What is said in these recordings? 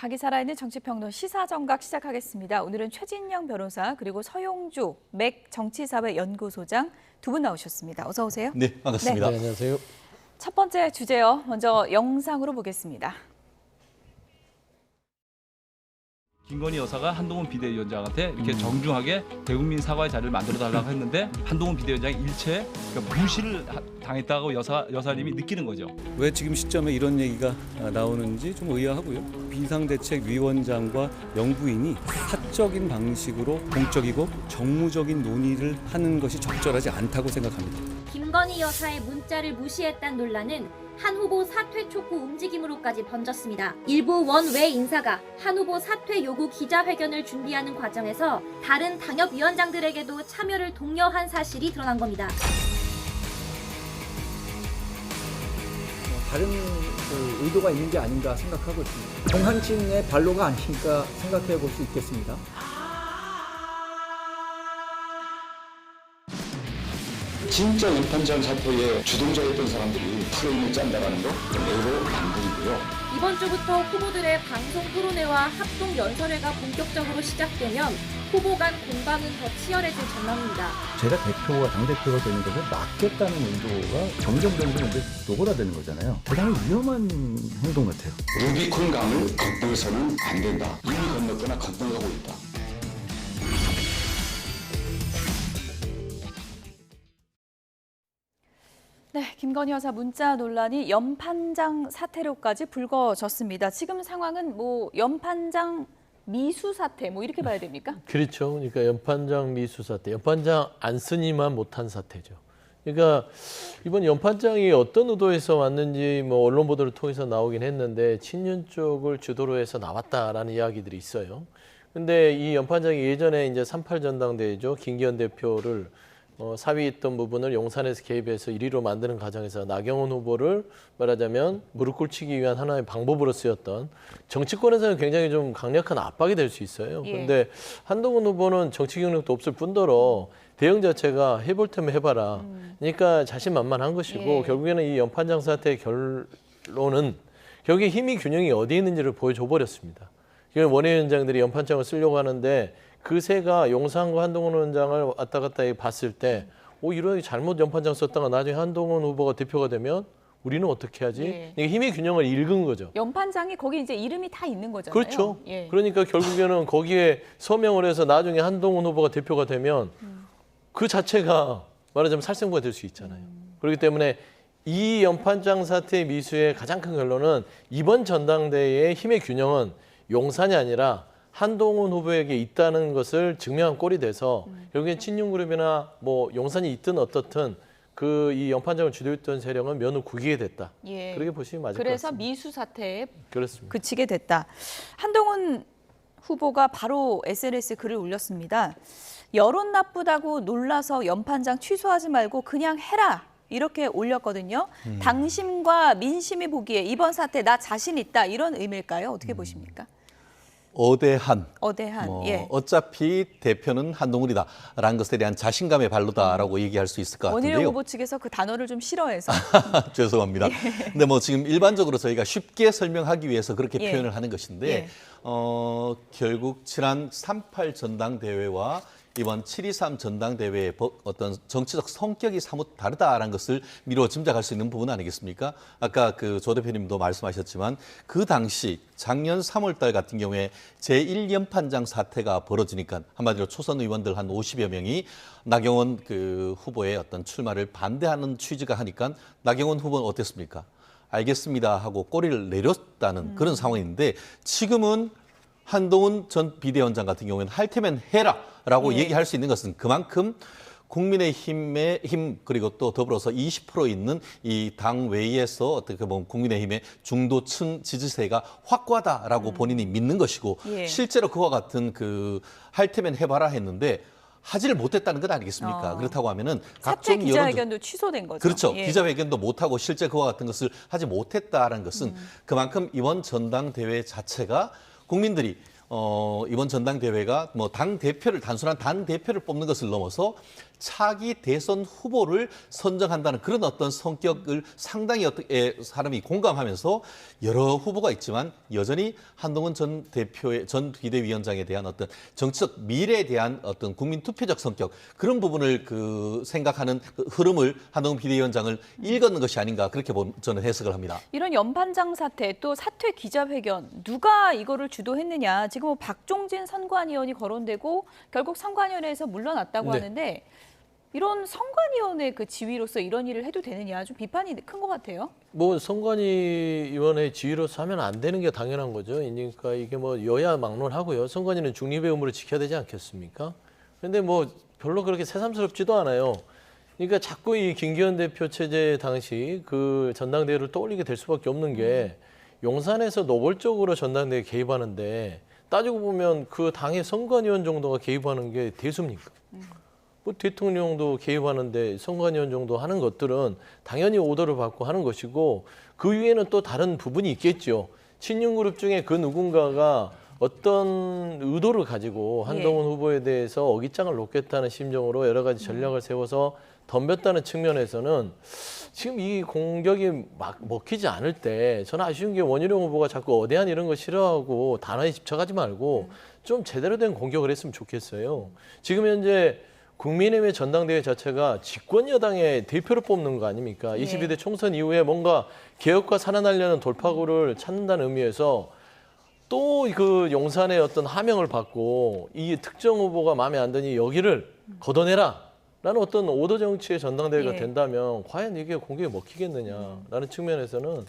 각이 살아있는 정치평론 시사정각 시작하겠습니다. 오늘은 최진영 변호사 그리고 서용주 맥 정치사회 연구소장 두 분 나오셨습니다. 어서 오세요. 네, 반갑습니다. 네, 안녕하세요. 첫 번째 주제요. 먼저 영상으로 보겠습니다. 김건희 여사가 한동훈 비대위원장한테 이렇게 정중하게 대국민 사과의 자리를 만들어달라고 했는데 한동훈 비대위원장이 일체 무시를 당했다고 여사님이 느끼는 거죠. 왜 지금 시점에 이런 얘기가 나오는지 좀 의아하고요. 비상대책위원장과 영부인이 사적인 방식으로 공적이고 정무적인 논의를 하는 것이 적절하지 않다고 생각합니다. 김건희 여사의 문자를 무시했다는 논란은 한 후보 사퇴 촉구 움직임으로까지 번졌습니다. 일부 원외 인사가 한 후보 사퇴 요구 기자회견을 준비하는 과정에서 다른 당협위원장들에게도 참여를 독려한 사실이 드러난 겁니다. 다른 의도가 있는 게 아닌가 생각하고 있습니다. 공한진의 발로가 아닐까 생각해 볼 수 있겠습니다. 진짜 연판장 사태의 주동자였던 사람들이 프레임을 짠다는 거 매우 감동이고요. 이번 주부터 후보들의 방송 토론회와 합동 연설회가 본격적으로 시작되면 후보 간 공방은 더 치열해질 전망입니다. 제가 대표가 당대표가 되는 것을 막겠다는 의도가 점점 이제 노골화되는 거잖아요. 대단히 위험한 행동 같아요. 루비콘 강을 건너서는 안 된다. 이미 건넜거나 건너가고 있다. 네, 김건희 여사 문자 논란이 연판장 사태로까지 불거졌습니다. 지금 상황은 연판장 미수 사태 이렇게 봐야 됩니까? 그렇죠. 그러니까 연판장 미수 사태, 연판장 안 쓰니만 못한 사태죠. 그러니까 이번 연판장이 어떤 의도에서 왔는지 언론 보도를 통해서 나오긴 했는데 친윤 쪽을 주도로 해서 나왔다라는 이야기들이 있어요. 근데 이 연판장이 예전에 이제 38 전당대회죠. 김기현 대표를 사위했던 부분을 용산에서 개입해서 1위로 만드는 과정에서 나경원 후보를 말하자면 무릎 꿇히기 위한 하나의 방법으로 쓰였던 정치권에서는 굉장히 좀 강력한 압박이 될 수 있어요. 그런데 한동훈 후보는 정치 경력도 없을 뿐더러 대응 자체가 해볼 테면 해봐라. 그러니까 자신만만한 것이고 결국에는 이 연판장 사태의 결론은 결국에 힘의 균형이 어디 있는지를 보여줘 버렸습니다. 원외위원장들이 연판장을 쓰려고 하는데 그 세가 용산과 한동훈 원장을 왔다 갔다 봤을 때 이런 잘못 연판장 썼다가 나중에 한동훈 후보가 대표가 되면 우리는 어떻게 하지? 이게 힘의 균형을 읽은 거죠. 연판장이 거기 이제 이름이 다 있는 거잖아요. 그렇죠. 그러니까 결국에는 거기에 서명을 해서 나중에 한동훈 후보가 대표가 되면 그 자체가 말하자면 살생부가 될 수 있잖아요. 그렇기 때문에 이 연판장 사태의 미수의 가장 큰 결론은 이번 전당대회의 힘의 균형은 용산이 아니라 한동훈 후보에게 있다는 것을 증명한 꼴이 돼서 결국엔 친윤그룹이나 용산이 있든 어떻든 이 연판장을 주도했던 세력은 면을 구기게 됐다. 그렇게 보시면 맞을 것 같습니다. 그래서 미수 사태에 그렇습니다. 그치게 됐다. 한동훈 후보가 바로 SNS 글을 올렸습니다. 여론 나쁘다고 놀라서 연판장 취소하지 말고 그냥 해라. 이렇게 올렸거든요. 당심과 민심이 보기에 이번 사태 나 자신 있다. 이런 의미일까요? 어떻게 보십니까? 어대한. 어차피 대표는 한동훈이다라는 것에 대한 자신감의 발로다라고 얘기할 수 있을 것 같은데요. 원희룡 후보 측에서 그 단어를 좀 싫어해서. 죄송합니다. 근데 지금 일반적으로 저희가 쉽게 설명하기 위해서 그렇게 표현을 하는 것인데 결국 지난 38 전당대회와 이번 7.23 전당대회의 어떤 정치적 성격이 사뭇 다르다라는 것을 미루어 짐작할 수 있는 부분 아니겠습니까? 아까 조 대표님도 말씀하셨지만 그 당시 작년 3월 달 같은 경우에 제1연판장 사태가 벌어지니까 한마디로 초선 의원들 한 50여 명이 나경원 후보의 어떤 출마를 반대하는 취지가 하니까 나경원 후보는 어땠습니까? 알겠습니다 하고 꼬리를 내렸다는 그런 상황인데 지금은 한동훈 전 비대위원장 같은 경우에는 할 테면 해라라고 얘기할 수 있는 것은 그만큼 국민의힘의 힘 그리고 또 더불어서 20% 있는 이 당 외에서 어떻게 보면 국민의힘의 중도층 지지세가 확고하다라고 본인이 믿는 것이고 실제로 그와 같은 할 테면 해봐라 했는데 하지를 못했다는 것 아니겠습니까? 그렇다고 하면은 사퇴 기자회견도 취소된 거죠. 그렇죠. 기자회견도 못하고 실제 그와 같은 것을 하지 못했다는 것은 그만큼 이번 전당대회 자체가 국민들이 이번 전당대회가 당 대표를 단순한 당 대표를 뽑는 것을 넘어서 차기 대선 후보를 선정한다는 그런 어떤 성격을 상당히 어떻게 사람이 공감하면서 여러 후보가 있지만 여전히 한동훈 전 비대위원장에 대한 어떤 정치적 미래에 대한 어떤 국민 투표적 성격 그런 부분을 생각하는 흐름을 한동훈 비대위원장을 읽었는 것이 아닌가 그렇게 저는 해석을 합니다. 이런 연판장 사태 또 사퇴 기자회견 누가 이거를 주도했느냐. 지금 뭐 박종진 선관위원이 거론되고 결국 선관위원회에서 물러났다고 네. 하는데 이런 선관위원회 그 지위로서 이런 일을 해도 되느냐 좀 비판이 큰 것 같아요. 뭐 선관위원회 지위로서 하면 안 되는 게 당연한 거죠. 그러니까 이게 뭐 여야 막론하고요. 선관위는 중립의 의무를 지켜야 되지 않겠습니까? 그런데 뭐 별로 그렇게 새삼스럽지도 않아요. 그러니까 자꾸 이 김기현 대표 체제 당시 그 전당대회를 떠올리게 될 수밖에 없는 게 용산에서 노골적으로 전당대회 개입하는데 따지고 보면 그 당의 선관위원 정도가 개입하는 게 대수입니까? 뭐 대통령도 개입하는데 선관위원 정도 하는 것들은 당연히 오더를 받고 하는 것이고 그 위에는 또 다른 부분이 있겠죠. 친윤그룹 중에 그 누군가가 어떤 의도를 가지고 한동훈 후보에 대해서 어깃장을 놓겠다는 심정으로 여러 가지 전략을 세워서 덤볐다는 측면에서는 지금 이 공격이 막 먹히지 않을 때 저는 아쉬운 게 원희룡 후보가 자꾸 어대한 이런 거 싫어하고 단어에 집착하지 말고 좀 제대로 된 공격을 했으면 좋겠어요. 지금 현재 국민의힘의 전당대회 자체가 집권 여당의 대표를 뽑는 거 아닙니까? 22대 총선 이후에 뭔가 개혁과 살아나려는 돌파구를 찾는다는 의미에서 또 그 용산의 어떤 하명을 받고 이 특정 후보가 마음에 안 드니 여기를 걷어내라 라는 어떤 오더 정치의 전당대회가 된다면 과연 이게 공격에 먹히겠느냐라는 측면에서는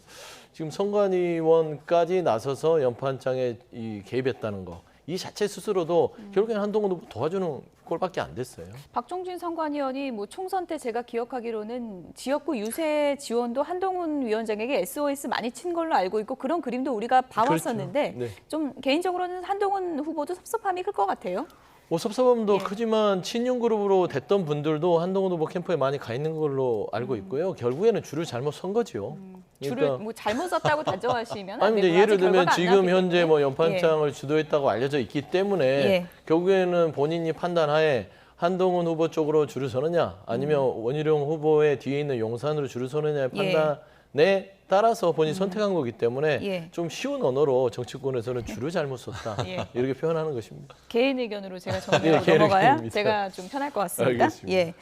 지금 선관위원까지 나서서 연판장에 개입했다는 거. 이 자체 스스로도 결국에는 한동훈 후보 도와주는 꼴밖에 안 됐어요. 박종진 선관위원이 뭐 총선 때 제가 기억하기로는 지역구 유세 지원도 한동훈 위원장에게 SOS 많이 친 걸로 알고 있고 그런 그림도 우리가 봐왔었는데 그렇죠. 네. 좀 개인적으로는 한동훈 후보도 섭섭함이 클 것 같아요. 뭐 섭섭함도 크지만 친윤그룹으로 됐던 분들도 한동훈 후보 캠프에 많이 가 있는 걸로 알고 있고요. 결국에는 줄을 잘못 선 거죠. 줄을 뭐 잘못 썼다고 단정하시면 아니 근데 뭐 예를 아직 들면 결과가 안 지금 나왔기 현재 때문에. 뭐 연판장을 주도했다고 알려져 있기 때문에 결국에는 본인이 판단하에 한동훈 후보 쪽으로 줄을 서느냐 아니면 원희룡 후보의 뒤에 있는 용산으로 줄을 서느냐의 판단에 따라서 본인이 선택한 거기 때문에 좀 쉬운 언어로 정치권에서는 줄을 잘못 썼다 이렇게 표현하는 것입니다. 개인 의견으로 제가 정리하고 개인 넘어가야 의견입니다. 제가 좀 편할 것 같습니다. 알겠습니다.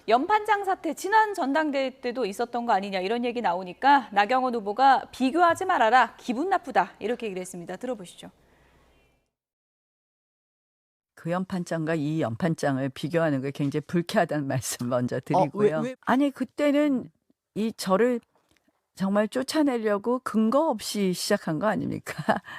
연판장 사태 지난 전당대회 때도 있었던 거 아니냐 이런 얘기 나오니까 나경원 후보가 비교하지 말아라 기분 나쁘다 이렇게 얘기를 했습니다. 들어보시죠. 그 연판장과 이 연판장을 비교하는 게 굉장히 불쾌하다는 말씀 먼저 드리고요. 아니 그때는 이 저를 정말 쫓아내려고 근거 없이 시작한 거 아닙니까?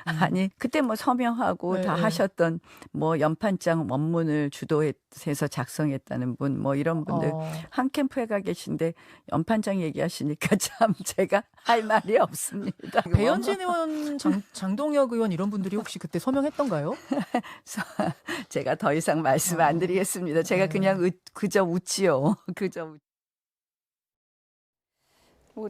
아니 그때 뭐 서명하고 다 하셨던 뭐 연판장 원문을 주도해서 작성했다는 분 뭐 이런 분들 한 캠프에 가 계신데 연판장 얘기하시니까 참 제가 할 말이 없습니다. 배현진 의원, 장동혁 의원 이런 분들이 혹시 그때 서명했던가요? 제가 더 이상 말씀 안 드리겠습니다. 제가 그냥 그저 웃지요. 그저 뭐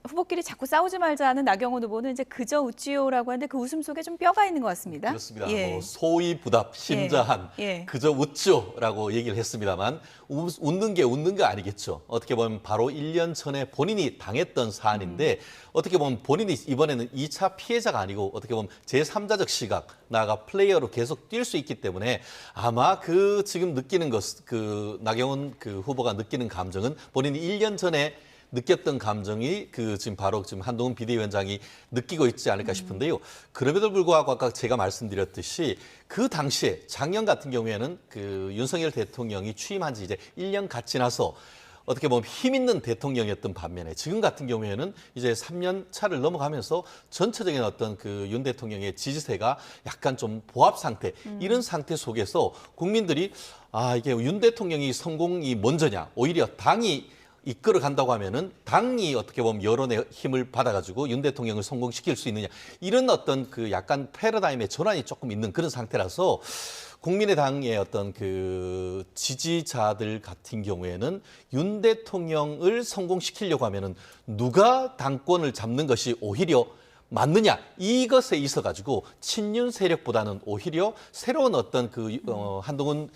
후보끼리 자꾸 싸우지 말자는 나경원 후보는 이제 그저 웃지요라고 하는데 그 웃음 속에 좀 뼈가 있는 것 같습니다. 그렇습니다. 뭐 소위 부답, 심자한, 그저 웃죠라고 얘기를 했습니다만 웃는 게 아니겠죠. 어떻게 보면 바로 1년 전에 본인이 당했던 사안인데 어떻게 보면 본인이 이번에는 2차 피해자가 아니고 어떻게 보면 제3자적 시각, 나아가 플레이어로 계속 뛸 수 있기 때문에 아마 그 지금 느끼는 것, 그 나경원 그 후보가 느끼는 감정은 본인이 1년 전에 느꼈던 감정이 지금 바로 한동훈 비대위원장이 느끼고 있지 않을까 싶은데요. 그럼에도 불구하고 아까 제가 말씀드렸듯이 그 당시에 작년 같은 경우에는 그 윤석열 대통령이 취임한 지 이제 1년 갓 지나서 어떻게 보면 힘 있는 대통령이었던 반면에 지금 같은 경우에는 이제 3년 차를 넘어가면서 전체적인 어떤 그 윤 대통령의 지지세가 약간 좀 보합 상태 이런 상태 속에서 국민들이 이게 윤 대통령이 성공이 먼저냐 오히려 당이 이끌어 간다고 하면은 당이 어떻게 보면 여론의 힘을 받아가지고 윤 대통령을 성공시킬 수 있느냐 이런 어떤 그 약간 패러다임의 전환이 조금 있는 그런 상태라서 국민의당의 어떤 그 지지자들 같은 경우에는 윤 대통령을 성공시키려고 하면은 누가 당권을 잡는 것이 오히려 맞느냐 이것에 있어 가지고 친윤 세력보다는 오히려 새로운 어떤 한동훈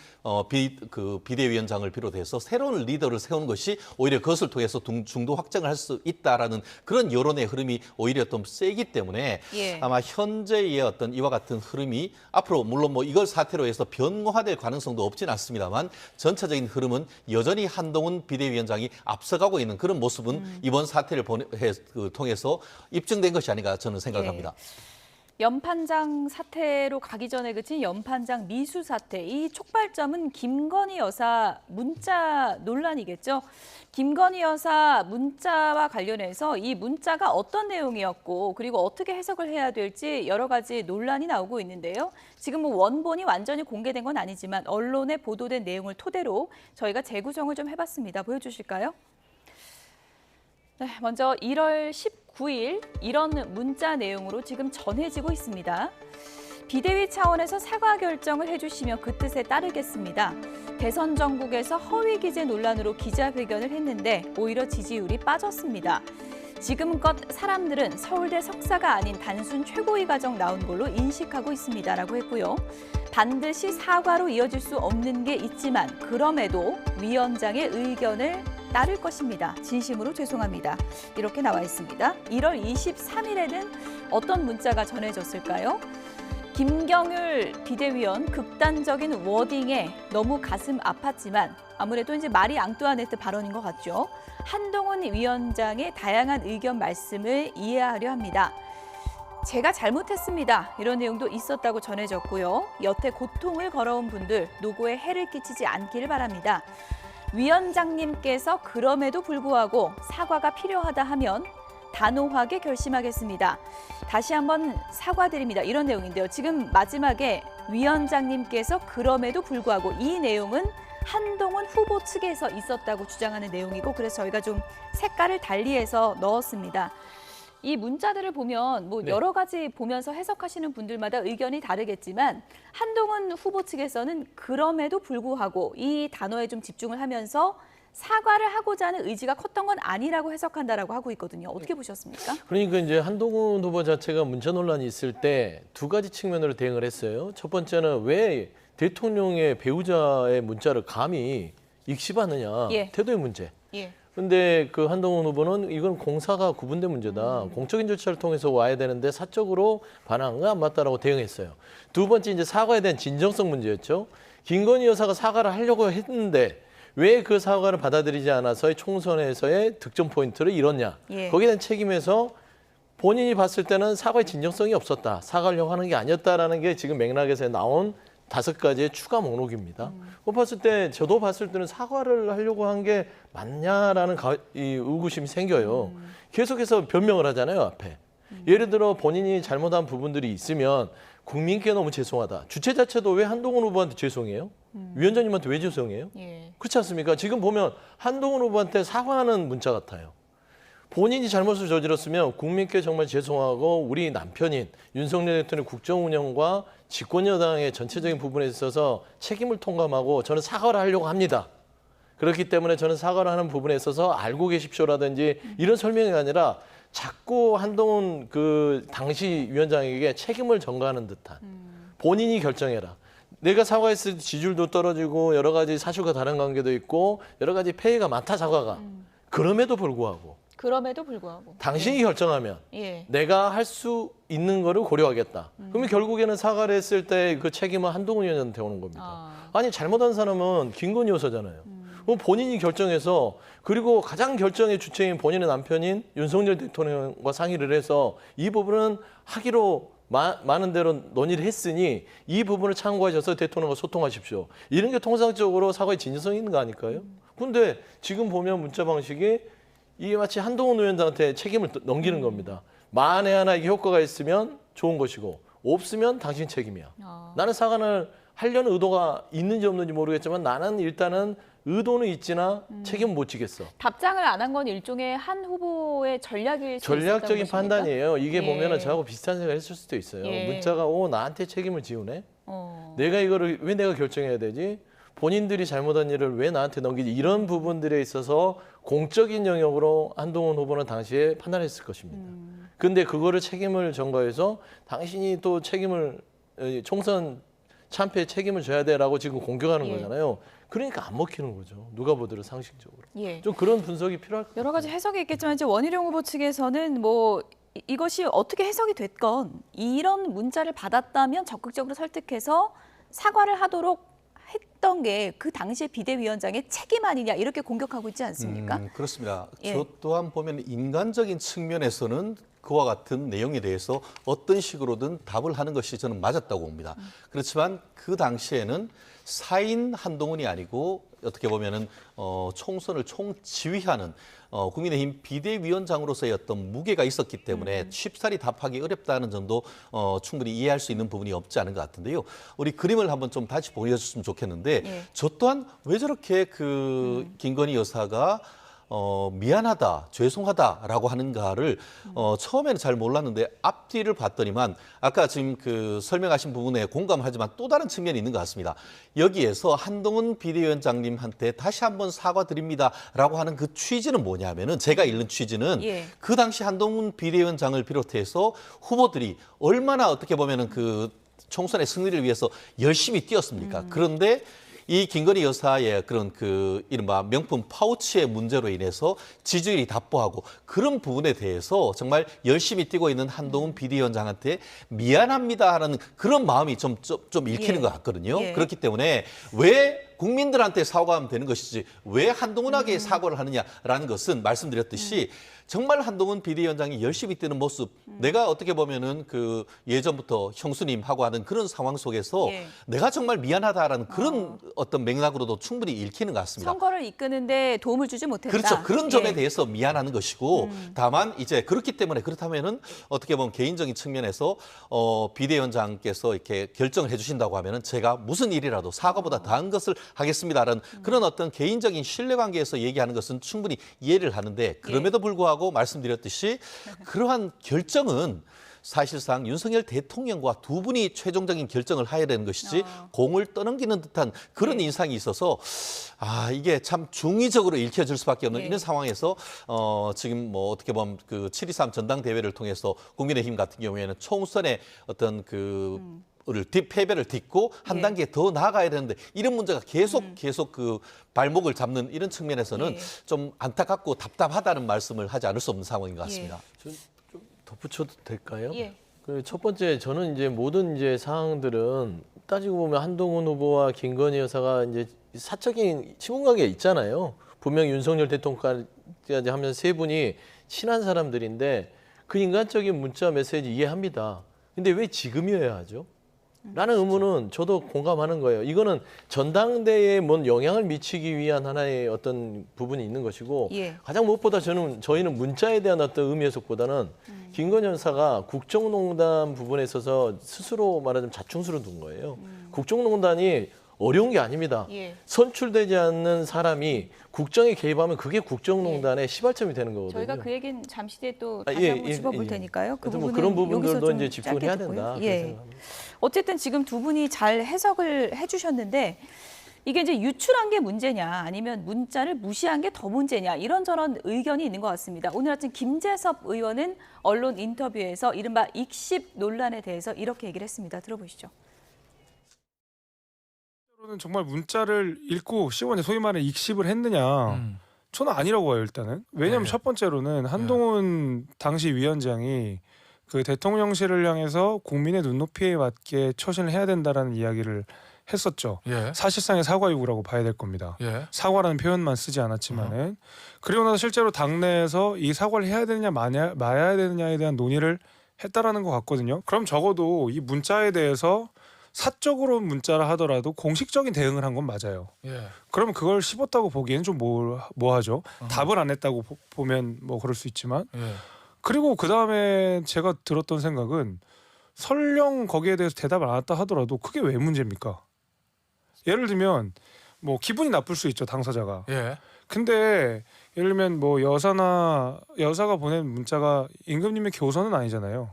비대위원장을 비롯해서 새로운 리더를 세우는 것이 오히려 그것을 통해서 중도 확장을 할 수 있다라는 그런 여론의 흐름이 오히려 좀 세기 때문에 예. 아마 현재의 어떤 이와 같은 흐름이 앞으로 물론 뭐 이걸 사태로 해서 변화될 가능성도 없진 않습니다만 전체적인 흐름은 여전히 한동훈 비대위원장이 앞서가고 있는 그런 모습은 이번 사태를 통해서 입증된 것이 아닌가 저는 생각합니다. 예. 연판장 사태로 가기 전에 그친 연판장 미수 사태, 이 촉발점은 김건희 여사 문자 논란이겠죠. 김건희 여사 문자와 관련해서 이 문자가 어떤 내용이었고 그리고 어떻게 해석을 해야 될지 여러 가지 논란이 나오고 있는데요. 지금 뭐 원본이 완전히 공개된 건 아니지만 언론에 보도된 내용을 토대로 저희가 재구성을 좀 해봤습니다. 보여주실까요? 네, 먼저 1월 19일 이런 문자 내용으로 지금 전해지고 있습니다. 비대위 차원에서 사과 결정을 해주시면 그 뜻에 따르겠습니다. 대선 전국에서 허위 기재 논란으로 기자회견을 했는데 오히려 지지율이 빠졌습니다. 지금껏 사람들은 서울대 석사가 아닌 단순 최고위 과정 나온 걸로 인식하고 있습니다라고 했고요. 반드시 사과로 이어질 수 없는 게 있지만 그럼에도 위원장의 의견을 따를 것입니다. 진심으로 죄송합니다. 이렇게 나와 있습니다. 1월 23일에는 어떤 문자가 전해졌을까요? 김경률 비대위원 극단적인 워딩에 너무 가슴 아팠지만 아무래도 이제 마리 앙뚜아네트 발언인 것 같죠. 한동훈 위원장의 다양한 의견 말씀을 이해하려 합니다. 제가 잘못했습니다. 이런 내용도 있었다고 전해졌고요. 여태 고통을 걸어온 분들 노고에 해를 끼치지 않기를 바랍니다. 위원장님께서 그럼에도 불구하고 사과가 필요하다 하면 단호하게 결심하겠습니다. 다시 한번 사과드립니다. 이런 내용인데요. 지금 마지막에 위원장님께서 그럼에도 불구하고 이 내용은 한동훈 후보 측에서 있었다고 주장하는 내용이고 그래서 저희가 좀 색깔을 달리해서 넣었습니다. 이 문자들을 보면 뭐 네. 여러 가지 보면서 해석하시는 분들마다 의견이 다르겠지만 한동훈 후보 측에서는 그럼에도 불구하고 이 단어에 좀 집중을 하면서 사과를 하고자 하는 의지가 컸던 건 아니라고 해석한다라고 하고 있거든요. 어떻게 보셨습니까? 그러니까 이제 한동훈 후보 자체가 문자 논란이 있을 때 두 가지 측면으로 대응을 했어요. 첫 번째는 왜 대통령의 배우자의 문자를 감히 익십하느냐. 예. 태도의 문제. 예. 근데 그 한동훈 후보는 이건 공사가 구분된 문제다. 공적인 절차를 통해서 와야 되는데 사적으로 반항한 건 안 맞다라고 대응했어요. 두 번째 이제 사과에 대한 진정성 문제였죠. 김건희 여사가 사과를 하려고 했는데 왜 그 사과를 받아들이지 않아서의 총선에서의 득점 포인트를 잃었냐. 예. 거기에 대한 책임에서 본인이 봤을 때는 사과의 진정성이 없었다. 사과하려고 하는 게 아니었다라는 게 지금 맥락에서 나온 5가지의 추가 목록입니다. 그거 봤을 때 저도 봤을 때는 사과를 하려고 한 게 맞냐라는 이 의구심이 생겨요. 계속해서 변명을 하잖아요, 앞에. 예를 들어 본인이 잘못한 부분들이 있으면 국민께 너무 죄송하다. 주체 자체도 왜 한동훈 후보한테 죄송해요? 위원장님한테 왜 죄송해요? 예. 그렇지 않습니까? 지금 보면 한동훈 후보한테 사과하는 문자 같아요. 본인이 잘못을 저질렀으면 국민께 정말 죄송하고 우리 남편인 윤석열 대통령의 국정 운영과 집권 여당의 전체적인 부분에 있어서 책임을 통감하고 저는 사과를 하려고 합니다. 그렇기 때문에 저는 사과를 하는 부분에 있어서 알고 계십시오라든지 이런 설명이 아니라 자꾸 한동훈 그 당시 위원장에게 책임을 전가하는 듯한 본인이 결정해라. 내가 사과했을 때 지지율도 떨어지고 여러 가지 사실과 다른 관계도 있고 여러 가지 폐해가 많다 사과가. 그럼에도 불구하고 당신이 결정하면 예. 내가 할 수 있는 거를 고려하겠다. 그러면 결국에는 사과를 했을 때 그 책임은 한동훈 위원장한테 오는 겁니다. 아니 잘못한 사람은 김건희 여사잖아요. 그럼 본인이 결정해서 그리고 가장 결정의 주체인 본인의 남편인 윤석열 대통령과 상의를 해서 이 부분은 하기로 많은 대로 논의를 했으니 이 부분을 참고하셔서 대통령과 소통하십시오. 이런 게 통상적으로 사과의 진정성이 있는 거 아닐까요? 근데 지금 보면 문자 방식이 이게 마치 한동훈 위원장한테 책임을 넘기는 겁니다. 만에 하나 이게 효과가 있으면 좋은 것이고 없으면 당신 책임이야. 나는 사과를 하려는 의도가 있는지 없는지 모르겠지만 나는 일단은 의도는 있지나 책임은 못 지겠어. 답장을 안 한 건 일종의 한 후보의 전략일 수 전략적인 있었다는 판단이에요. 이게 예. 보면은 저하고 비슷한 생각을 했을 수도 있어요. 예. 문자가 나한테 책임을 지우네. 내가 이거를 왜 내가 결정해야 되지? 본인들이 잘못한 일을 왜 나한테 넘기지? 이런 부분들에 있어서 공적인 영역으로 한동훈 후보는 당시에 판단했을 것입니다. 근데 그거를 책임을 전가해서 당신이 또 책임을 총선 참패에 책임을 져야 돼라고 지금 공격하는 예. 거잖아요. 그러니까 안 먹히는 거죠. 누가 보더라도 상식적으로. 예. 좀 그런 분석이 필요할 것 같아요. 여러 가지 해석이 있겠지만 이제 원희룡 후보 측에서는 뭐 이것이 어떻게 해석이 됐건 이런 문자를 받았다면 적극적으로 설득해서 사과를 하도록 했던 게 그 당시의 비대위원장의 책임 아니냐 이렇게 공격하고 있지 않습니까? 그렇습니다. 예. 저 또한 보면 인간적인 측면에서는 그와 같은 내용에 대해서 어떤 식으로든 답을 하는 것이 저는 맞았다고 봅니다. 그렇지만 그 당시에는 사인 한동훈이 아니고 어떻게 보면은 총선을 총지휘하는 국민의힘 비대위원장으로서의 어떤 무게가 있었기 때문에 쉽사리 답하기 어렵다는 점도 충분히 이해할 수 있는 부분이 없지 않은 것 같은데요. 우리 그림을 한번 좀 다시 보여줬으면 좋겠는데 예. 저 또한 왜 저렇게 그 김건희 여사가 미안하다, 죄송하다라고 하는가를 처음에는 잘 몰랐는데 앞뒤를 봤더니만 아까 지금 그 설명하신 부분에 공감하지만 또 다른 측면이 있는 것 같습니다. 여기에서 한동훈 비대위원장님한테 다시 한번 사과드립니다라고 하는 그 취지는 뭐냐면은 제가 읽는 취지는 예. 그 당시 한동훈 비대위원장을 비롯해서 후보들이 얼마나 어떻게 보면은 그 총선의 승리를 위해서 열심히 뛰었습니까? 그런데 이 김건희 여사의 그런 그 이른바 명품 파우치의 문제로 인해서 지지율이 답보하고 그런 부분에 대해서 정말 열심히 뛰고 있는 한동훈 비대위원장한테 미안합니다 하는 그런 마음이 좀 읽히는 예. 것 같거든요. 예. 그렇기 때문에 왜 국민들한테 사과하면 되는 것이지 왜 한동훈에게 사과를 하느냐라는 것은 말씀드렸듯이 정말 한동훈 비대위원장이 열심히 뛰는 모습, 내가 어떻게 보면은 그 예전부터 형수님하고 하는 그런 상황 속에서 예. 내가 정말 미안하다라는 그런 어떤 맥락으로도 충분히 읽히는 것 같습니다. 선거를 이끄는데 도움을 주지 못했다. 그렇죠. 그런 점에 예. 대해서 미안하는 것이고 다만 이제 그렇기 때문에 그렇다면은 어떻게 보면 개인적인 측면에서 비대위원장께서 이렇게 결정을 해주신다고 하면은 제가 무슨 일이라도 사과보다 더한 것을 하겠습니다라는 그런 어떤 개인적인 신뢰관계에서 얘기하는 것은 충분히 이해를 하는데 그럼에도 불구하고 말씀드렸듯이 그러한 결정은 사실상 윤석열 대통령과 두 분이 최종적인 결정을 해야 되는 것이지 공을 떠넘기는 듯한 그런 인상이 있어서 이게 참 중의적으로 읽혀질 수밖에 없는 이런 상황에서 지금 뭐 어떻게 보면 그 7.23 전당대회를 통해서 국민의힘 같은 경우에는 총선의 어떤 패배를 딛고 한 단계 더 나아가야 되는데 이런 문제가 계속 그 발목을 잡는 이런 측면에서는 좀 안타깝고 답답하다는 말씀을 하지 않을 수 없는 상황인 것 같습니다. 좀 덧붙여도 될까요? 예. 첫 번째 저는 이제 모든 이제 사항들은 따지고 보면 한동훈 후보와 김건희 여사가 이제 사적인 친분관계가 있잖아요. 분명 윤석열 대통령까지 하면서 세 분이 친한 사람들인데 그 인간적인 문자 메시지 이해합니다. 근데 왜 지금이어야 하죠? 라는 의문은 저도 공감하는 거예요. 이거는 전당대회에 뭔 영향을 미치기 위한 하나의 어떤 부분이 있는 것이고 가장 무엇보다 저희는 문자에 대한 어떤 의미 해석보다는 김건희 여사가 국정농단 부분에 있어서 스스로 말하자면 자충수를 둔 거예요. 국정농단이 어려운 게 아닙니다. 선출되지 않는 사람이 국정에 개입하면 그게 국정농단의 시발점이 되는 거거든요. 저희가 그 얘기는 잠시 뒤에 또 다시 한번 짚어볼 테니까요. 그 부분은 그런 부분들도 여기서 좀 이제 집중을 짧게 해야 듣고요. 된다. 그렇게 생각합니다. 어쨌든 지금 두 분이 잘 해석을 해주셨는데 이게 이제 유출한 게 문제냐 아니면 문자를 무시한 게 더 문제냐 이런저런 의견이 있는 것 같습니다. 오늘 아침 김재섭 의원은 언론 인터뷰에서 이른바 익십 논란에 대해서 이렇게 얘기를 했습니다. 들어보시죠. 정말 문자를 읽고 시원에 소위 말해 익십을 했느냐? 저는 아니라고 봐요 일단은. 왜냐하면 첫 번째로는 한동훈 당시 위원장이 그 대통령실을 향해서 국민의 눈높이에 맞게 처신을 해야 된다라는 이야기를 했었죠. 사실상의 사과 요구라고 봐야 될 겁니다. 사과라는 표현만 쓰지 않았지만은 그리고 나서 실제로 당내에서 이 사과를 해야 되느냐 마야 되느냐에 대한 논의를 했다라는 것 같거든요. 그럼 적어도 이 문자에 대해서 사적으로 문자를 하더라도 공식적인 대응을 한 건 맞아요. 그러면 그걸 씹었다고 보기에는 좀 뭐하죠? 답을 안 했다고 보면 뭐 그럴 수 있지만 그리고 그 다음에 제가 들었던 생각은 설령 거기에 대해서 대답을 안 했다 하더라도 그게 왜 문제입니까? 예를 들면 뭐 기분이 나쁠 수 있죠 당사자가. 근데 예를 들면 뭐 여사가 보낸 문자가 임금님의 교서는 아니잖아요.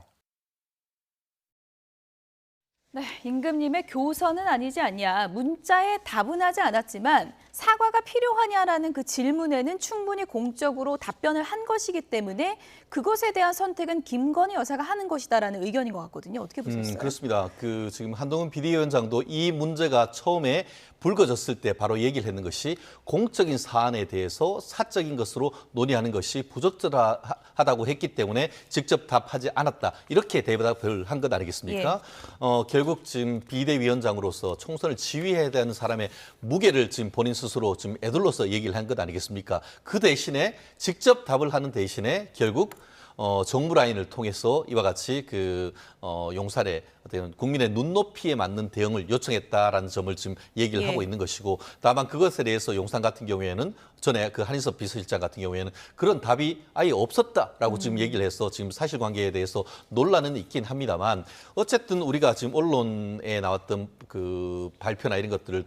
네, 임금님의 교서는 아니지 않냐. 문자에 답은 하지 않았지만 사과가 필요하냐라는 그 질문에는 충분히 공적으로 답변을 한 것이기 때문에 그것에 대한 선택은 김건희 여사가 하는 것이다라는 의견인 것 같거든요. 어떻게 보셨어요? 그렇습니다. 지금 한동훈 비대위원장도 이 문제가 처음에 불거졌을 때 바로 얘기를 했는 것이 공적인 사안에 대해서 사적인 것으로 논의하는 것이 부적절하다고 했기 때문에 직접 답하지 않았다. 이렇게 대답을 한 것 아니겠습니까? 결국 지금 비대위원장으로서 총선을 지휘해야 되는 사람의 무게를 지금 본인 스스로 지금 애들로서 얘기를 한 것 아니겠습니까? 그 대신에 직접 답을 하는 대신에 결국 정부 라인을 통해서 이와 같이 용산의 어떤 국민의 눈높이에 맞는 대응을 요청했다라는 점을 지금 얘기를 하고 있는 것이고, 다만 그것에 대해서 용산 같은 경우에는 전에 그 한인섭 비서실장 같은 경우에는 그런 답이 아예 없었다라고 지금 얘기를 해서 지금 사실관계에 대해서 논란은 있긴 합니다만, 어쨌든 우리가 지금 언론에 나왔던 그 발표나 이런 것들을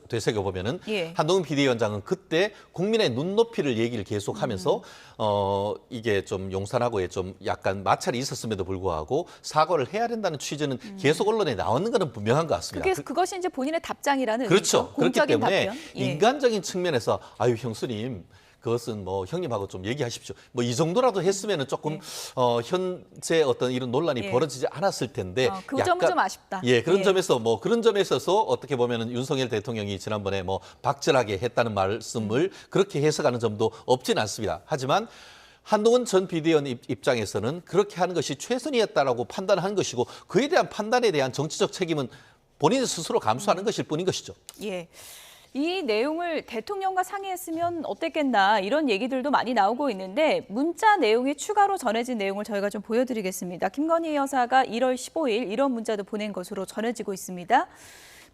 되새겨 보면은 한동훈 비대위원장은 그때 국민의 눈높이를 얘기를 계속하면서 이게 좀 용산하고의 좀 약간 마찰이 있었음에도 불구하고 사과를 해야 된다는 취지는 계속 언론에 나오는 것은 분명한 것 같습니다. 그것이 이제 본인의 답장이라는 그렇죠. 의미죠. 공적인 그렇기 때문에 답변. 인간적인 측면에서 아유 형수님 그것은 뭐 형님하고 좀 얘기하십시오. 뭐 이 정도라도 했으면은 조금 현재 어떤 이런 논란이 벌어지지 않았을 텐데 그 점은 좀 아쉽다. 그런 점에서 그런 점에 있어서 어떻게 보면은 윤석열 대통령이 지난번에 박절하게 했다는 말씀을 그렇게 해석하는 점도 없지는 않습니다. 하지만 한동훈 전 비대위원 입장에서는 그렇게 하는 것이 최선이었다라고 판단한 것이고, 그에 대한 판단에 대한 정치적 책임은 본인 스스로 감수하는 것일 뿐인 것이죠. 이 내용을 대통령과 상의했으면 어땠겠나 이런 얘기들도 많이 나오고 있는데, 문자 내용이 추가로 전해진 내용을 저희가 좀 보여드리겠습니다. 김건희 여사가 1월 15일 이런 문자도 보낸 것으로 전해지고 있습니다.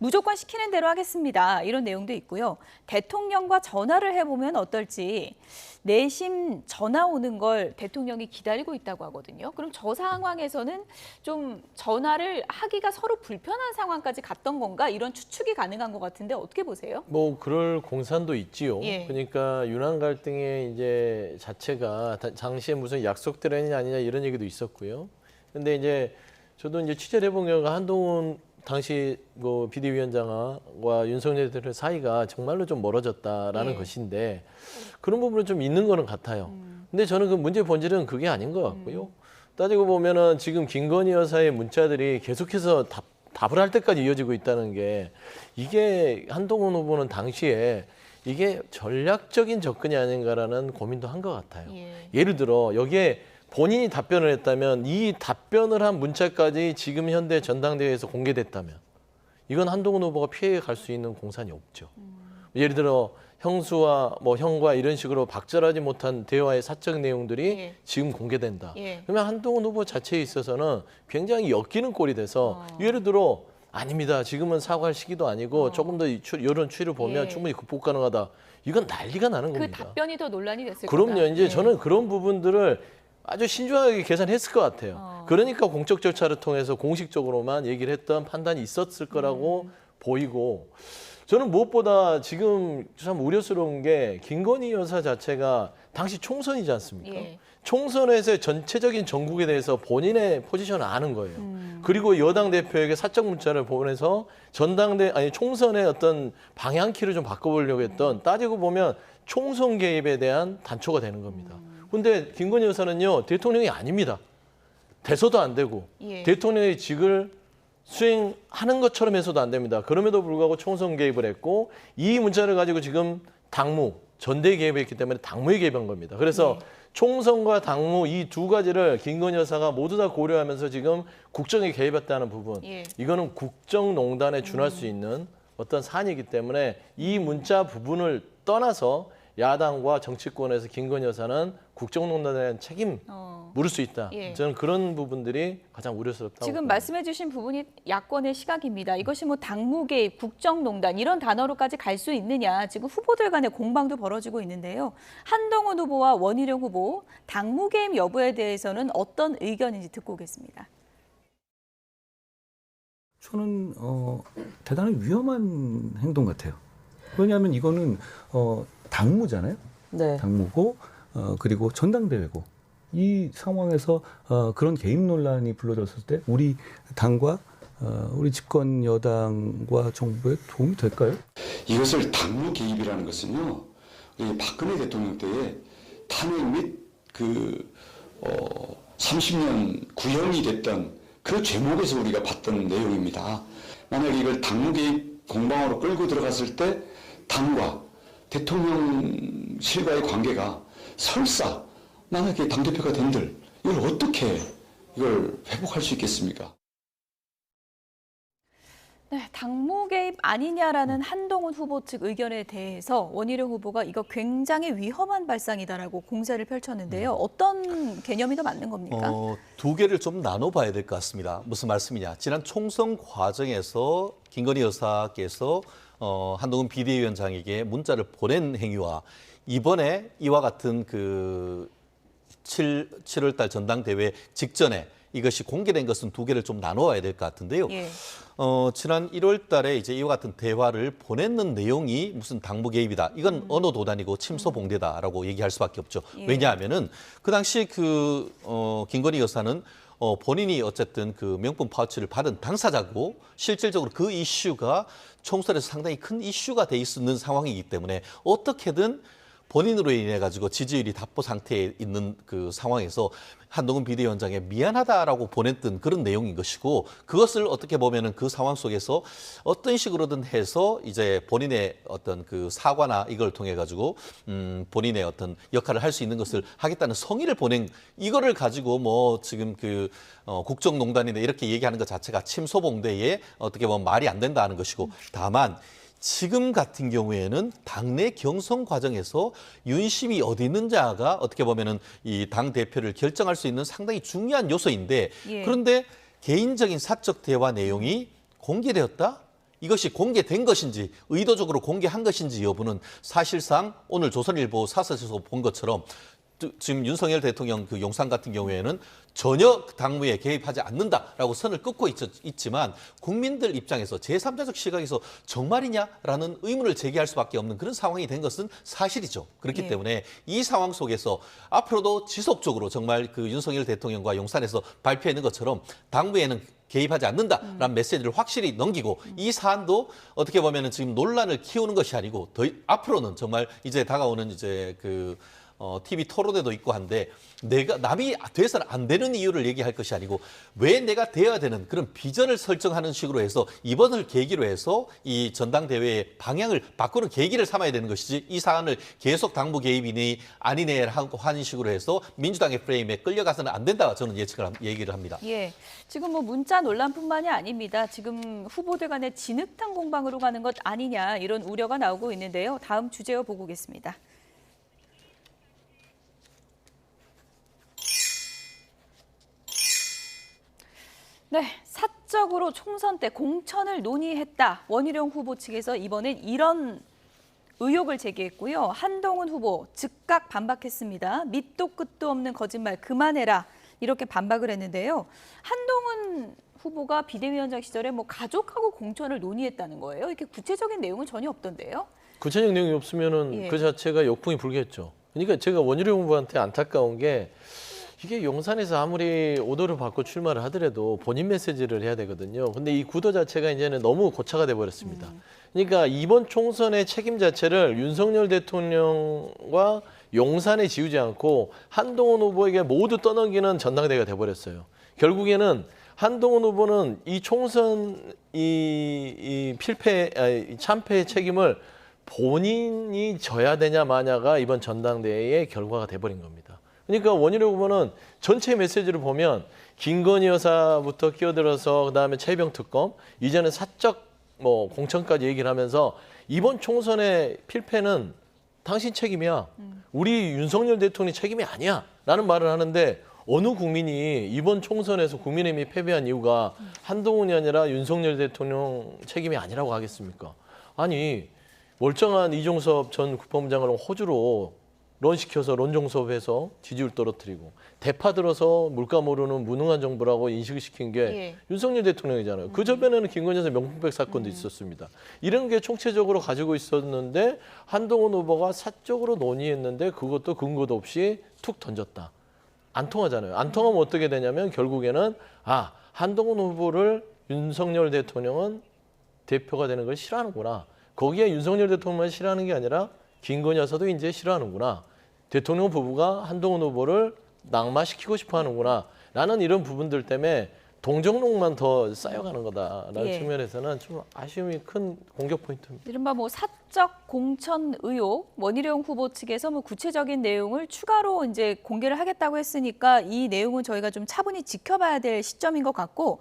무조건 시키는 대로 하겠습니다. 이런 내용도 있고요. 대통령과 전화를 해보면 어떨지, 내심 전화 오는 걸 대통령이 기다리고 있다고 하거든요. 그럼 저 상황에서는 좀 전화를 하기가 서로 불편한 상황까지 갔던 건가, 이런 추측이 가능한 것 같은데 어떻게 보세요? 그럴 공산도 있지요. 그러니까 윤한 갈등의 이제 자체가 당시에 무슨 약속 때문이 아니냐 이런 얘기도 있었고요. 근데 이제 저도 이제 취재를 해본 결과 한동훈 당시 비대위원장과 윤석열 대통령 사이가 정말로 좀 멀어졌다라는 것인데, 그런 부분은 좀 있는 거는 같아요. 근데 저는 그 문제의 본질은 그게 아닌 것 같고요. 따지고 보면은 지금 김건희 여사의 문자들이 계속해서 답을 할 때까지 이어지고 있다는 게, 이게 한동훈 후보는 당시에 이게 전략적인 접근이 아닌가라는 고민도 한 것 같아요. 예를 들어 여기에 본인이 답변을 했다면, 이 답변을 한 문자까지 지금 현대 전당대회에서 공개됐다면 이건 한동훈 후보가 피해 갈 수 있는 공산이 없죠. 예를 들어 형수와 형과 이런 식으로 박절하지 못한 대화의 사적 내용들이 지금 공개된다. 그러면 한동훈 후보 자체에 있어서는 굉장히 엮이는 꼴이 돼서 예를 들어 아닙니다. 지금은 사과할 시기도 아니고 조금 더 이런 추이를 보면 충분히 극복 가능하다. 이건 난리가 나는 겁니다. 그 답변이 더 논란이 됐을 거다. 그럼요. 이제 저는 그런 부분들을 아주 신중하게 계산했을 것 같아요. 그러니까 공적 절차를 통해서 공식적으로만 얘기를 했던 판단이 있었을 거라고 보이고, 저는 무엇보다 지금 참 우려스러운 게 김건희 여사 자체가 당시 총선이지 않습니까? 총선에서의 전체적인 전국에 대해서 본인의 포지션을 아는 거예요. 그리고 여당 대표에게 사적 문자를 보내서 총선의 어떤 방향키를 좀 바꿔보려고 했던, 따지고 보면 총선 개입에 대한 단초가 되는 겁니다. 근데 김건희 여사는요, 대통령이 아닙니다. 돼서도 안 되고 대통령의 직을 수행하는 것처럼 해서도 안 됩니다. 그럼에도 불구하고 총선 개입을 했고, 이 문자를 가지고 지금 당무, 전대 개입했기 때문에 당무에 개입한 겁니다. 그래서 총선과 당무 이 두 가지를 김건희 여사가 모두 다 고려하면서 지금 국정에 개입했다는 부분, 이거는 국정농단에 준할 수 있는 어떤 사안이기 때문에 이 문자 부분을 떠나서 야당과 정치권에서 김건희 여사는 국정농단에 대한 책임 물을 수 있다. 저는 그런 부분들이 가장 우려스럽다고 지금 봅니다. 말씀해 주신 부분이 야권의 시각입니다. 이것이 당무 개입, 국정농단 이런 단어로까지 갈 수 있느냐, 지금 후보들 간의 공방도 벌어지고 있는데요. 한동훈 후보와 원희룡 후보, 당무 개입 여부에 대해서는 어떤 의견인지 듣고 오겠습니다. 저는 대단히 위험한 행동 같아요. 왜냐하면 이거는 당무잖아요. 당무고 그리고 전당대회고, 이 상황에서 그런 개입 논란이 불러졌을 때 우리 당과 우리 집권 여당과 정부에 도움이 될까요? 이것을 당무 개입이라는 것은요, 이 박근혜 대통령 때에 탄핵 및 30년 구형이 됐던 그 죄목에서 우리가 봤던 내용입니다. 만약 이걸 당무 개입 공방으로 끌고 들어갔을 때 당과 대통령실과의 관계가 설사 만약에 당대표가 된들 이걸 어떻게 이걸 회복할 수 있겠습니까? 네, 당무 개입 아니냐라는 한동훈 후보 측 의견에 대해서 원희룡 후보가 이거 굉장히 위험한 발상이다라고 공세를 펼쳤는데요. 어떤 개념이 더 맞는 겁니까? 두 개를 좀 나눠봐야 될 것 같습니다. 무슨 말씀이냐? 지난 총선 과정에서 김건희 여사께서 한동훈 비대위원장에게 문자를 보낸 행위와 이번에 이와 같은 7월 달 전당대회 직전에 이것이 공개된 것은 두 개를 좀 나눠봐야 될 것 같은데요. 예. 지난 1월 달에 이제 이와 같은 대화를 보냈는 내용이 무슨 당무 개입이다. 이건 언어 도단이고 침소봉대다라고 얘기할 수밖에 없죠. 예. 왜냐하면은 그 당시 김건희 여사는 본인이 어쨌든 명품 파우치를 받은 당사자고 실질적으로 그 이슈가 총선에서 상당히 큰 이슈가 돼 있는 상황이기 때문에 어떻게든 본인으로 인해 가지고 지지율이 답보 상태에 있는 그 상황에서 한동훈 비대위원장에 미안하다라고 보냈던 그런 내용인 것이고 그것을 어떻게 보면은 그 상황 속에서 어떤 식으로든 해서 이제 본인의 어떤 사과나 이걸 통해 가지고 본인의 어떤 역할을 할 수 있는 것을 하겠다는 성의를 보낸 이거를 가지고 뭐 지금 국정농단이나 이렇게 얘기하는 것 자체가 침소봉대에 어떻게 보면 말이 안 된다는 것이고 다만 지금 같은 경우에는 당내 경선 과정에서 윤심이 어디 있는지가 어떻게 보면은 이 당 대표를 결정할 수 있는 상당히 중요한 요소인데 예. 그런데 개인적인 사적 대화 내용이 공개되었다? 이것이 공개된 것인지 의도적으로 공개한 것인지 여부는 사실상 오늘 조선일보 사설에서 본 것처럼 지금 윤석열 대통령 용산 같은 경우에는 전혀 당무에 개입하지 않는다라고 선을 끊고 있지만 국민들 입장에서 제3자적 시각에서 정말이냐라는 의문을 제기할 수밖에 없는 그런 상황이 된 것은 사실이죠. 그렇기 네. 때문에 이 상황 속에서 앞으로도 지속적으로 정말 윤석열 대통령과 용산에서 발표하는 것처럼 당무에는 개입하지 않는다라는 메시지를 확실히 넘기고 이 사안도 어떻게 보면은 지금 논란을 키우는 것이 아니고 앞으로는 정말 이제 다가오는 이제 TV 토론회도 있고 한데 남이 돼서는 안 되는 이유를 얘기할 것이 아니고 왜 내가 되어야 되는 그런 비전을 설정하는 식으로 해서 이번을 계기로 해서 이 전당대회의 방향을 바꾸는 계기를 삼아야 되는 것이지 이 사안을 계속 당무 개입이니 아니네 하는 식으로 해서 민주당의 프레임에 끌려가서는 안 된다 저는 얘기를 합니다. 예, 지금 뭐 문자 논란뿐만이 아닙니다. 지금 후보들 간의 진흙탕 공방으로 가는 것 아니냐 이런 우려가 나오고 있는데요. 다음 주제어 보고 오겠습니다. 네, 사적으로 총선 때 공천을 논의했다. 원희룡 후보 측에서 이번엔 이런 의혹을 제기했고요. 한동훈 후보 즉각 반박했습니다. 밑도 끝도 없는 거짓말 그만해라. 이렇게 반박을 했는데요. 한동훈 후보가 비대위원장 시절에 뭐 가족하고 공천을 논의했다는 거예요. 이렇게 구체적인 내용은 전혀 없던데요. 구체적 내용이 없으면은 예. 그 자체가 역풍이 불겠죠. 그러니까 제가 원희룡 후보한테 안타까운 게 이게 용산에서 아무리 오더를 받고 출마를 하더라도 본인 메시지를 해야 되거든요. 근데 이 구도 자체가 이제는 너무 고차가 돼 버렸습니다. 그러니까 이번 총선의 책임 자체를 윤석열 대통령과 용산에 지우지 않고 한동훈 후보에게 모두 떠넘기는 전당대회가 돼 버렸어요. 결국에는 한동훈 후보는 이 총선 이 참패의 책임을 본인이 져야 되냐 마냐가 이번 전당대회의 결과가 돼 버린 겁니다. 그러니까 원희룡 후보는 전체 메시지를 보면 김건희 여사부터 끼어들어서 그다음에 최병 특검, 이제는 사적 공천까지 얘기를 하면서 이번 총선의 필패는 당신 책임이야. 우리 윤석열 대통령이 책임이 아니야. 라는 말을 하는데 어느 국민이 이번 총선에서 국민의힘이 패배한 이유가 한동훈이 아니라 윤석열 대통령 책임이 아니라고 하겠습니까? 아니 멀쩡한 이종섭 전 국방부장을 호주로 런시켜서 런종섭해서 지지율 떨어뜨리고 대파 들어서 물가 모르는 무능한 정부라고 인식을 시킨 게 예. 윤석열 대통령이잖아요. 그 전에는 김건희 여사 명품백 사건도 있었습니다. 이런 게 총체적으로 가지고 있었는데 한동훈 후보가 사적으로 논의했는데 그것도 근거도 없이 툭 던졌다. 안 통하잖아요. 안 통하면 어떻게 되냐면 결국에는 한동훈 후보를 윤석열 대통령은 대표가 되는 걸 싫어하는구나. 거기에 윤석열 대통령만 싫어하는 게 아니라 김건희 여사도 이제 싫어하는구나. 대통령 부부가 한동훈 후보를 낙마시키고 싶어 하는구나. 라는 이런 부분들 때문에 동정론만 더 쌓여가는 거다라는 예. 측면에서는 좀 아쉬움이 큰 공격 포인트입니다. 이른바 뭐 사적 공천 의혹, 원희룡 후보 측에서 뭐 구체적인 내용을 추가로 이제 공개를 하겠다고 했으니까 이 내용은 저희가 좀 차분히 지켜봐야 될 시점인 것 같고,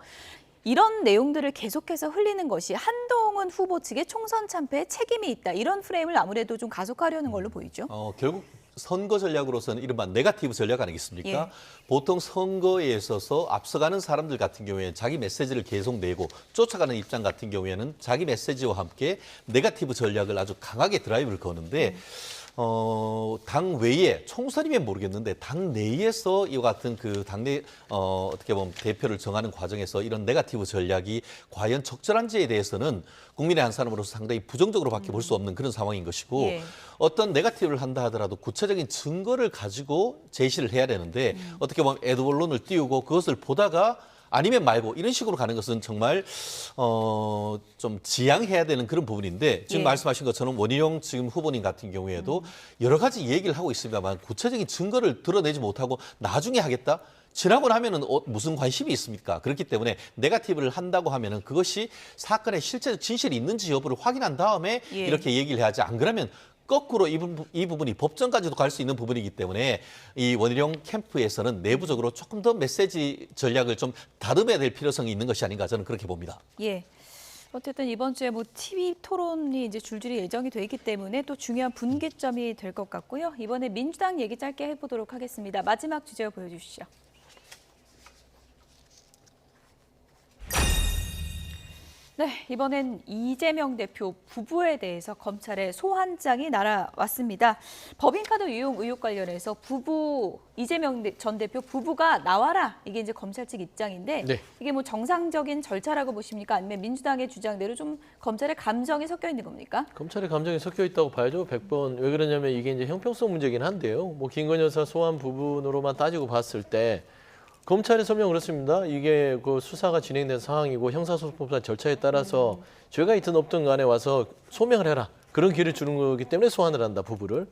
이런 내용들을 계속해서 흘리는 것이 한동훈 후보 측의 총선 참패에 책임이 있다. 이런 프레임을 아무래도 좀 가속화하려는 걸로 보이죠. 결국 선거 전략으로서는 이른바 네거티브 전략 아니겠습니까? 예. 보통 선거에 있어서 앞서가는 사람들 같은 경우에는 자기 메시지를 계속 내고 쫓아가는 입장 같은 경우에는 자기 메시지와 함께 네거티브 전략을 아주 강하게 드라이브를 거는데 당 외에 총선이면 모르겠는데 당 내에서 이와 같은 그 당내 어떻게 보면 대표를 정하는 과정에서 이런 네거티브 전략이 과연 적절한지에 대해서는 국민의 한 사람으로서 상당히 부정적으로밖에 볼 수 없는 그런 상황인 것이고 예. 어떤 네거티브를 한다 하더라도 구체적인 증거를 가지고 제시를 해야 되는데 어떻게 보면 애드원론을 띄우고 그것을 보다가 아니면 말고 이런 식으로 가는 것은 정말 좀 지양해야 되는 그런 부분인데 지금 예. 말씀하신 것처럼 원희룡 지금 후보님 같은 경우에도 여러 가지 얘기를 하고 있습니다만 구체적인 증거를 드러내지 못하고 나중에 하겠다? 지나고 나면은 무슨 관심이 있습니까? 그렇기 때문에 네거티브를 한다고 하면은 그것이 사건의 실제적 진실이 있는지 여부를 확인한 다음에 예. 이렇게 얘기를 해야지 안 그러면 거꾸로 이 부분이 법정까지도 갈 수 있는 부분이기 때문에 이 원희룡 캠프에서는 내부적으로 조금 더 메시지 전략을 좀 다듬어야 될 필요성이 있는 것이 아닌가 저는 그렇게 봅니다. 예. 어쨌든 이번 주에 뭐 TV 토론이 이제 줄줄이 예정이 돼 있기 때문에 또 중요한 분기점이 될 것 같고요. 이번에 민주당 얘기 짧게 해보도록 하겠습니다. 마지막 주제 보여주시죠. 네, 이번엔 이재명 대표 부부에 대해서 검찰의 소환장이 날아왔습니다. 법인카드 유용 의혹 관련해서 부부 이재명 전 대표 부부가 나와라, 이게 이제 검찰 측 입장인데 네. 이게 뭐 정상적인 절차라고 보십니까? 아니면 민주당의 주장대로 좀 검찰의 감정이 섞여 있는 겁니까? 검찰의 감정이 섞여 있다고 봐야죠. 100번. 왜 그러냐면 이게 이제 형평성 문제긴 한데요. 뭐 김건희 여사 소환 부분으로만 따지고 봤을 때 검찰의 설명은 그렇습니다. 이게 그 수사가 진행된 상황이고 형사소송법 절차에 따라서 죄가 있든 없든 간에 와서 소명을 해라. 그런 기회를 주는 거기 때문에 소환을 한다, 부부를.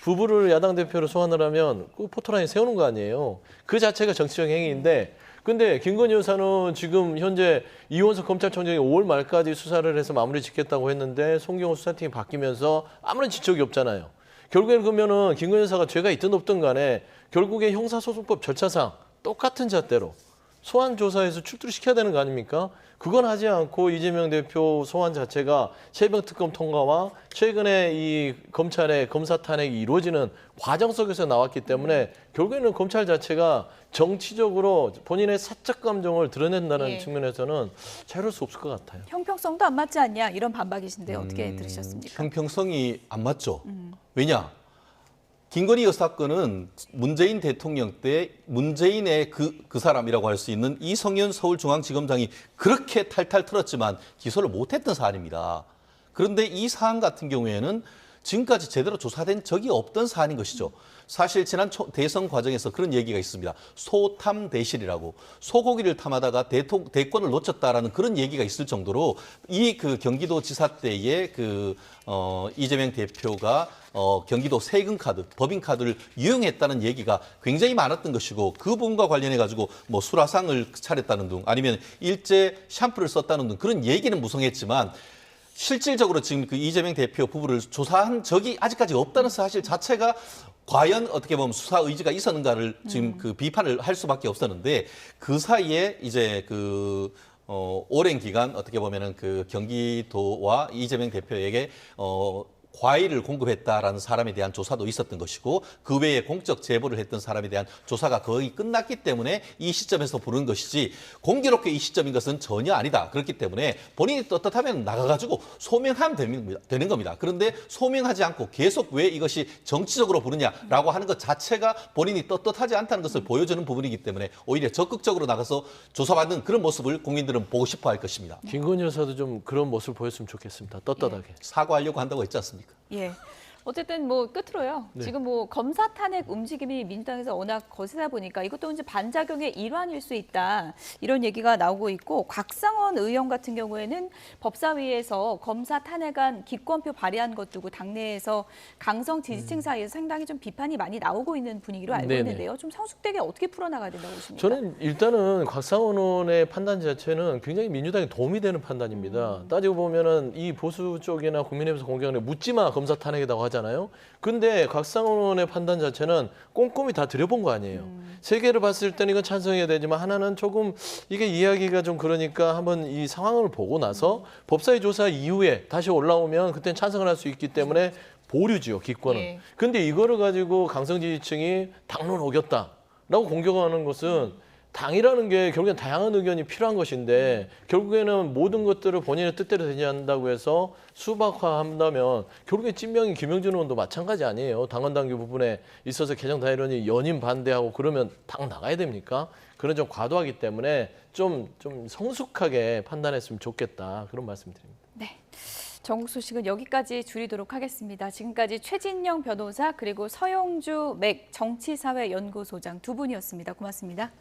부부를 야당 대표로 소환을 하면 그 포토라인 세우는 거 아니에요. 그 자체가 정치적 행위인데 근데 김건희 여사는 지금 현재 이원석 검찰총장이 5월 말까지 수사를 해서 마무리 짓겠다고 했는데 송경호 수사팀이 바뀌면서 아무런 지적이 없잖아요. 결국에는 그러면은 김건희 여사가 죄가 있든 없든 간에 결국에 형사소송법 절차상 똑같은 잣대로 소환 조사에서 출두를 시켜야 되는 거 아닙니까? 그건 하지 않고 이재명 대표 소환 자체가 최병 특검 통과와 최근에 이 검찰의 검사 탄핵이 이루어지는 과정 속에서 나왔기 때문에 결국에는 검찰 자체가 정치적으로 본인의 사적 감정을 드러낸다는 예. 측면에서는 자유로울 수 없을 것 같아요. 형평성도 안 맞지 않냐, 이런 반박이신데 어떻게 들으셨습니까? 형평성이 안 맞죠. 왜냐? 김건희 여사 건은 문재인 대통령 때 문재인의 그 사람이라고 할 수 있는 이성윤 서울중앙지검장이 그렇게 탈탈 털었지만 기소를 못했던 사안입니다. 그런데 이 사안 같은 경우에는 지금까지 제대로 조사된 적이 없던 사안인 것이죠. 사실 지난 대선 과정에서 그런 얘기가 있습니다. 소탐대실이라고 소고기를 탐하다가 대권을 놓쳤다라는 그런 얘기가 있을 정도로 이 그 경기도지사 때의 이재명 대표가 경기도 세금카드, 법인카드를 유용했다는 얘기가 굉장히 많았던 것이고 그 부분과 관련해 가지고 뭐 수라상을 차렸다는 등 아니면 일제 샴푸를 썼다는 등 그런 얘기는 무성했지만 실질적으로 지금 그 이재명 대표 부부를 조사한 적이 아직까지 없다는 사실 자체가 과연 어떻게 보면 수사 의지가 있었는가를 지금 그 비판을 할 수밖에 없었는데 그 사이에 이제 오랜 기간 어떻게 보면은 그 경기도와 이재명 대표에게 과일을 공급했다라는 사람에 대한 조사도 있었던 것이고 그 외에 공적 제보를 했던 사람에 대한 조사가 거의 끝났기 때문에 이 시점에서 부른 것이지 공교롭게 이 시점인 것은 전혀 아니다. 그렇기 때문에 본인이 떳떳하면 나가가지고 소명하면 되는 겁니다. 그런데 소명하지 않고 계속 왜 이것이 정치적으로 부르냐라고 하는 것 자체가 본인이 떳떳하지 않다는 것을 보여주는 부분이기 때문에 오히려 적극적으로 나가서 조사받는 그런 모습을 국민들은 보고 싶어 할 것입니다. 김건희 여사도 좀 그런 모습을 보였으면 좋겠습니다. 떳떳하게. 사과하려고 한다고 했지 않습니까? 예. 어쨌든 뭐 끝으로요. 네. 지금 뭐 검사 탄핵 움직임이 민주당에서 워낙 거세다 보니까 이것도 이제 반작용의 일환일 수 있다. 이런 얘기가 나오고 있고 곽상원 의원 같은 경우에는 법사위에서 검사 탄핵안 기권표 발의한 것 두고 당내에서 강성 지지층 사이에서 상당히 좀 비판이 많이 나오고 있는 분위기로 알고 네네. 있는데요. 좀 성숙되게 어떻게 풀어나가야 된다고 보십니까? 저는 일단은 곽상원 의원의 판단 자체는 굉장히 민주당에 도움이 되는 판단입니다. 따지고 보면은 이 보수 쪽이나 국민의힘에서 공격하는 묻지마 검사 탄핵이라고 하잖아요. 근데 곽상원 의원의 판단 자체는 꼼꼼히 다 들여본 거 아니에요. 세 개를 봤을 때는 이건 찬성해야 되지만 하나는 조금 이게 이야기가 좀 그러니까 한번 이 상황을 보고 나서 법사위 조사 이후에 다시 올라오면 그때는 찬성을 할 수 있기 때문에 보류지요, 기권은. 예. 근데 이거를 가지고 강성 지지층이 당론 어겼다라고 공격하는 것은 당이라는 게 결국엔 다양한 의견이 필요한 것인데 결국에는 모든 것들을 본인의 뜻대로 되지 않는다고 해서 수박화한다면 결국엔 찐명인 김영준 의원도 마찬가지 아니에요. 당원 당규 부분에 있어서 개정 다이론이 연임 반대하고 그러면 당 나가야 됩니까? 그런 좀 과도하기 때문에 좀 성숙하게 판단했으면 좋겠다. 그런 말씀드립니다. 네. 전국 소식은 여기까지 줄이도록 하겠습니다. 지금까지 최진영 변호사 그리고 서영주 맥 정치사회연구소장 두 분이었습니다. 고맙습니다.